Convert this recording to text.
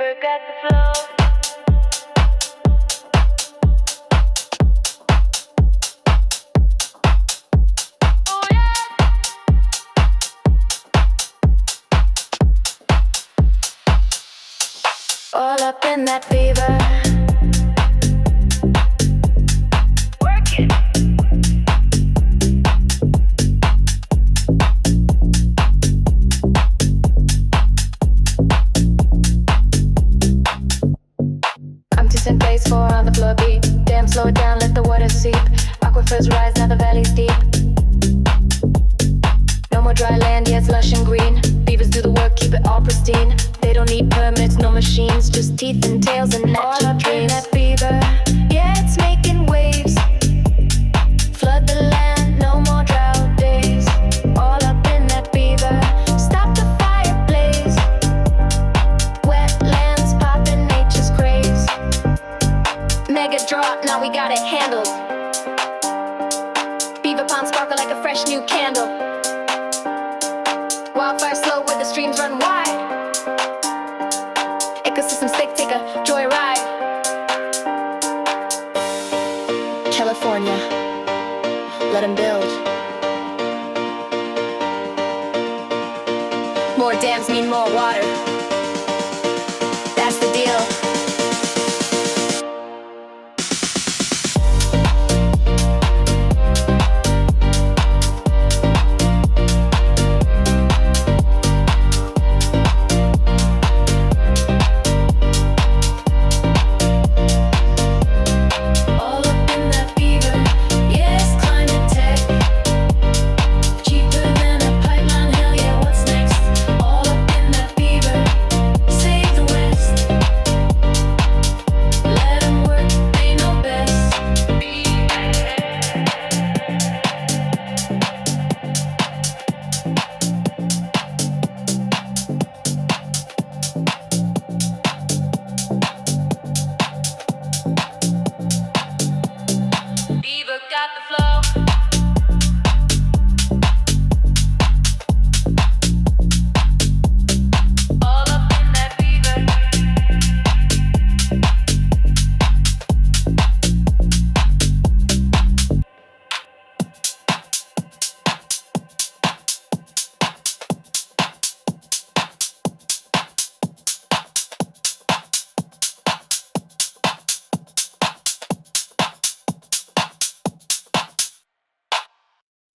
Beaver got the flow. Oh yeah. All up in that Beaver. Work it. In place, four on the floor beat. Damn, slow it down, let the water seep. Aquifers rise, now the valley's deep. No more dry land, yeah, it's lush and green. Beavers do the work, keep it all pristine. They don't need permits, no machines, just teeth and tails and natural dreams. That Beaver, yeah, it's making waves. Flood the land, no more drought days. All up in that Beaver, stop the fireplace. Wetlands popping, nature's craze. Mega drought, now we got it handled. Beaver ponds sparkle like a fresh new candle. Wildfire slow where the streams run wide. Ecosystem stick, take a joyride. California, let 'em build.